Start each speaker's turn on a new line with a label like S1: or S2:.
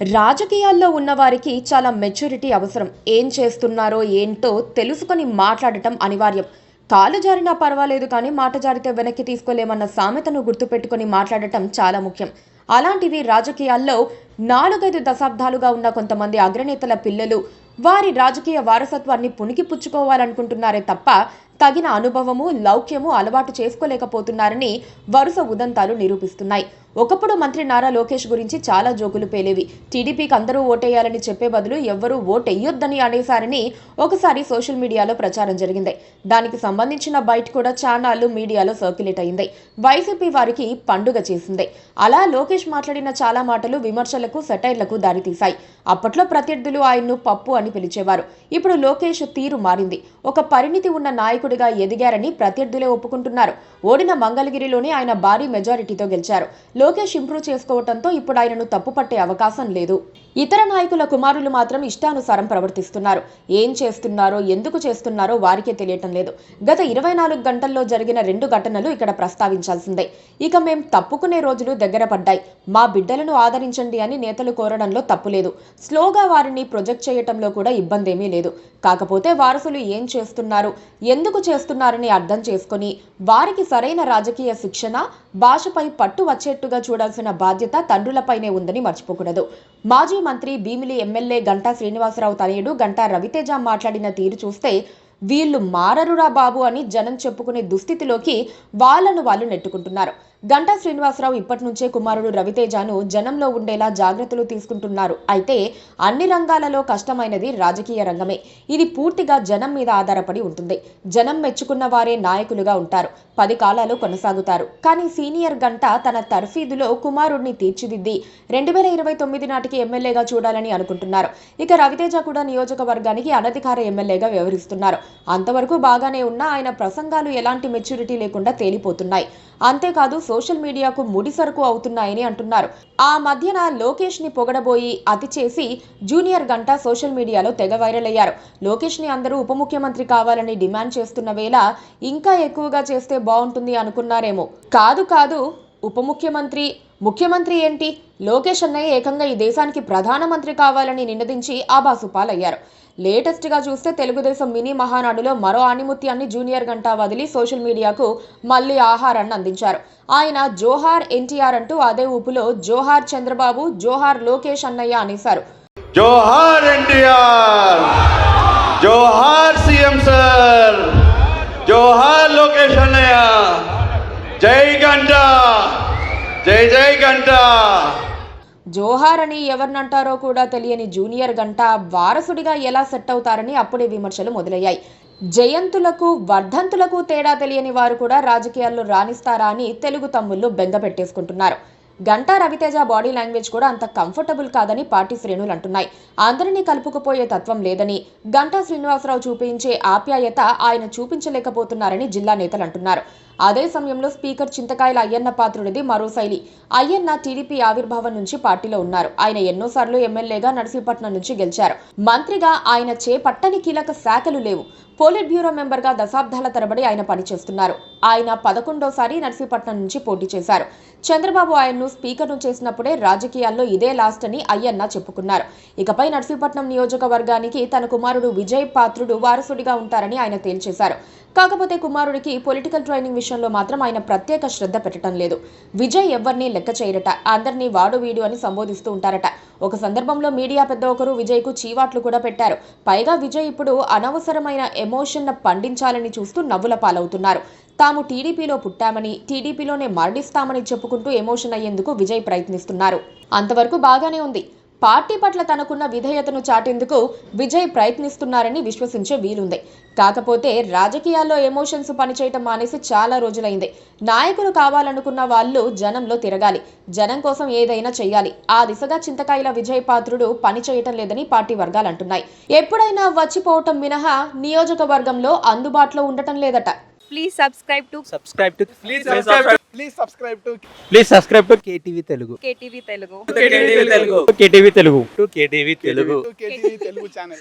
S1: రాజకీయాల్లో ఉన్నవారికి చాలా మెచ్యూరిటీ అవసరం. ఏం చేస్తున్నారో ఏంటో తెలుసుకొని మాట్లాడటం అనివార్యం. కాలు జారినా పర్వాలేదు కానీ మాట జారితే వెనక్కి తీసుకోలేమన్న సామెతను గుర్తుపెట్టుకొని మాట్లాడటం చాలా ముఖ్యం. అలాంటిది రాజకీయాల్లో 4-5 దశాబ్దాలుగా ఉన్న కొంతమంది అగ్రనేతల పిల్లలు వారి రాజకీయ వారసత్వాన్ని పుణికిపుచ్చుకోవాలనుకుంటున్నారే తప్ప తగిన అనుభవము, లౌక్యము అలవాటు చేసుకోలేకపోతున్నారని వరుస ఉదంతాలు నిరూపిస్తున్నాయి. ఒకప్పుడు మంత్రి నారా లోకేష్ గురించి చాలా జోకులు పేలేవి. టీడీపీకి అందరూ ఓటేయాలని చెప్పే బదులు ఎవ్వరూ ఓటెయ్యొద్దని అనేశారని ఒకసారి సోషల్ మీడియాలో ప్రచారం జరిగింది. దానికి సంబంధించిన బయట కూడా ఛానళ్లు మీడియాలో సర్క్యులేట్ అయింది. వైసీపీ వారికి పండుగ చేసింది. అలా లోకేష్ మాట్లాడిన చాలా మాటలు విమర్శలకు, సెటైర్లకు దారితీశాయి. అప్పట్లో ప్రత్యర్థులు ఆయన్ను పప్పు అని పిలిచేవారు. ఇప్పుడు లోకేష్ తీరు మారింది. ఒక పరిణితి ఉన్న నాయకుడిగా ఎదిగారని ప్రత్యర్థులే ఒప్పుకుంటున్నారు. ఓడిన మంగళగిరిలోనే ఆయన భారీ మెజారిటీతో గెలిచారు. లోకేష్ ఇంప్రూవ్ చేసుకోవడంతో ఇప్పుడు ఆయనను తప్పుపట్టే అవకాశం లేదు. ఇతర నాయకుల కుమారులు మాత్రం ఇష్టానుసారం ప్రవర్తిస్తున్నారు. ఏం చేస్తున్నారో, ఎందుకు చేస్తున్నారో వారికే తెలియటం లేదు. గత 24 గంటల్లో జరిగిన 2 ఘటనలు ఇక్కడ ప్రస్తావించాల్సిందే. ఇక మేం తప్పుకునే రోజులు దగ్గర పడ్డాయి. మా బిడ్డలను ఆదరించండి అని నేతలు కోరడంలో తప్పులేదు. స్లోగా వారిని ప్రొజెక్ట్ చేయటంలో కూడా ఇబ్బందేమీ లేదు. కాకపోతే వారసులు ఏం చేస్తున్నారు, ఎందుకు చేస్తున్నారని అర్థం చేసుకుని వారికి సరైన రాజకీయ శిక్షణ, భాషపై పట్టు వచ్చేట్టుగా చూడాల్సిన బాధ్యత తండ్రులపైనే ఉందని మర్చిపోకూడదు. మాజీ మంత్రి, భీమిలి ఎమ్మెల్యే గంటా శ్రీనివాసరావు తనయుడు గంటా రవితేజ మాట్లాడిన తీరు చూస్తే వీళ్ళు మారరురా బాబు అని జనం చెప్పుకునే దుస్థితిలోకి వాళ్ళను వాళ్ళు నెట్టుకుంటున్నారు. గంటా శ్రీనివాసరావు ఇప్పటి నుంచే కుమారుడు రవితేజను జనంలో ఉండేలా జాగ్రత్తలు తీసుకుంటున్నారు. అయితే అన్ని రంగాలలో కష్టమైనది రాజకీయ రంగమే. ఇది పూర్తిగా జనం మీద ఆధారపడి ఉంటుంది. జనం మెచ్చుకున్న వారే నాయకులుగా ఉంటారు, 10 కాలాలు కొనసాగుతారు. కానీ సీనియర్ గంటా తన తర్ఫీదులో కుమారుడిని తీర్చిదిద్ది 2029 నాటికి ఎమ్మెల్యేగా చూడాలని అనుకుంటున్నారు. ఇక రవితేజ కూడా నియోజకవర్గానికి అనధికార ఎమ్మెల్యేగా వ్యవహరిస్తున్నారు. అంతవరకు బాగానే ఉన్నా ఆయన ప్రసంగాలు ఎలాంటి మెచ్యూరిటీ లేకుండా తేలిపోతున్నాయి. అంతేకాదు సోషల్ మీడియాకు ముడిసరుకు అవుతున్నాయని అంటున్నారు. ఆ మధ్యన లోకేష్ ని పొగడబోయి అతి చేసి జూనియర్ గంటా సోషల్ మీడియాలో తెగ వైరల్ అయ్యారు. లోకేష్ ని అందరూ ఉప ముఖ్యమంత్రి కావాలని డిమాండ్ చేస్తున్న వేళ ఇంకా ఎక్కువగా చేస్తే బాగుంటుంది అనుకున్నారేమో. కాదు, ఉప ముఖ్యమంత్రి ఏంటి, లోకేష్ అన్నయ్య ఏకంగా ఈ దేశానికి ప్రధానమంత్రి కావాలని నినదించి ఆబాసుపాలయ్యారు. లేటెస్ట్ గా చూస్తే తెలుగుదేశం మినీ మహానాడులో మరో ఆణిముత్యాన్ని జూనియర్ గంటా వదిలి సోషల్ మీడియాకు మళ్లీ ఆహారాన్ని అందించారు. ఆయన జోహార్ ఎన్టీఆర్ అంటూ అదే ఊపులో జోహార్ చంద్రబాబు, జోహార్ లోకేష్ అన్నయ్య అనేశారు.
S2: జోహార్ ఎన్టీఆర్, జోహార్ సీఎం సార్, జోహార్ లోకేష్ అన్నయ్య, జై గంటా, జై గంటా.
S1: జోహార్ అని ఎవరినంటారో కూడా తెలియని జూనియర్ గంటా వారసుడిగా ఎలా సెట్ అవుతారని అప్పుడే విమర్శలు మొదలయ్యాయి. జయంతులకు, వర్ధంతులకు తేడా తెలియని వారు కూడా రాజకీయాల్లో రాణిస్తారా అని తెలుగు తమ్ముళ్ళు బెంగ పెట్టేసుకుంటున్నారు. గంటా రవితేజ బాడీ లాంగ్వేజ్ కూడా అంత కంఫర్టబుల్ కాదని పార్టీ శ్రేణులు అంటున్నాయి. అందరినీ కలుపుకుపోయే తత్వం లేదని, గంటా శ్రీనివాసరావు చూపించే ఆప్యాయత ఆయన చూపించలేకపోతున్నారని జిల్లా నేతలు అంటున్నారు. అదే సమయంలో స్పీకర్ చింతకాయల అయ్యన్న పాత్రుడిది మరో శైలి. అయ్యన్న టీడీపీ ఆవిర్భావం నుంచి పార్టీలో ఉన్నారు. ఆయన ఎన్నోసార్లు ఎమ్మెల్యేగా నర్సీపట్నం నుంచి గెలిచారు. మంత్రిగా ఆయన చేపట్టని కీలక శాఖలు లేవు. పోలిట్ బ్యూరో మెంబర్గా దశాబ్దాల తరబడి ఆయన పనిచేస్తున్నారు. ఆయన 11వ నర్సీపట్నం నుంచి పోటీ చేశారు. చంద్రబాబు ఆయన్ను స్పీకర్ను చేసినప్పుడే రాజకీయాల్లో ఇదే లాస్ట్ అని అయ్యన్న చెప్పుకున్నారు. ఇకపై నర్సీపట్నం నియోజకవర్గానికి తన కుమారుడు విజయ్ పాత్రుడు వారసుడిగా ఉంటారని ఆయన తేల్చేశారు. కాకపోతే కుమారుడికి పొలిటికల్ ట్రైనింగ్ విషయంలో మాత్రం ఆయన ప్రత్యేక శ్రద్ధ పెట్టడం లేదు. విజయ్ ఎవరిని లెక్క చేయరట, అందరినీ వాడు వీడు అని సంబోధిస్తూ ఉంటారట. ఒక సందర్భంలో మీడియా పెద్ద ఒకరు విజయ్కు చీవాట్లు కూడా పెట్టారు. పైగా విజయ్ ఇప్పుడు అనవసరమైన ఎమోషన్ పండించాలని చూస్తూ నవ్వుల పాలవుతున్నారు. తాము టీడీపీలో పుట్టామని, టీడీపీలోనే మరణిస్తామని చెప్పుకుంటూ ఎమోషన్ అయ్యేందుకు విజయ్ ప్రయత్నిస్తున్నారు. అంతవరకు బాగానే ఉంది. పార్టీ పట్ల తనకున్న విధేయతను చాటేందుకు విజయ్ ప్రయత్నిస్తున్నారని విశ్వసించే వీలుంది. కాకపోతే రాజకీయాల్లో ఎమోషన్స్ పనిచేయటం మానేసి చాలా రోజులైంది. నాయకులు కావాలనుకున్న వాళ్ళు జనంలో తిరగాలి, జనం కోసం ఏదైనా చెయ్యాలి. ఆ దిశగా చింతకాయల విజయ్ పాత్రుడు పని చేయటం లేదని పార్టీ వర్గాలు అంటున్నాయి. ఎప్పుడైనా వచ్చిపోవటం మినహా నియోజకవర్గంలో అందుబాటులో ఉండటం లేదట.
S3: Please subscribe to
S4: KTV Telugu.
S3: KTV Telugu.
S4: KTV Telugu channel.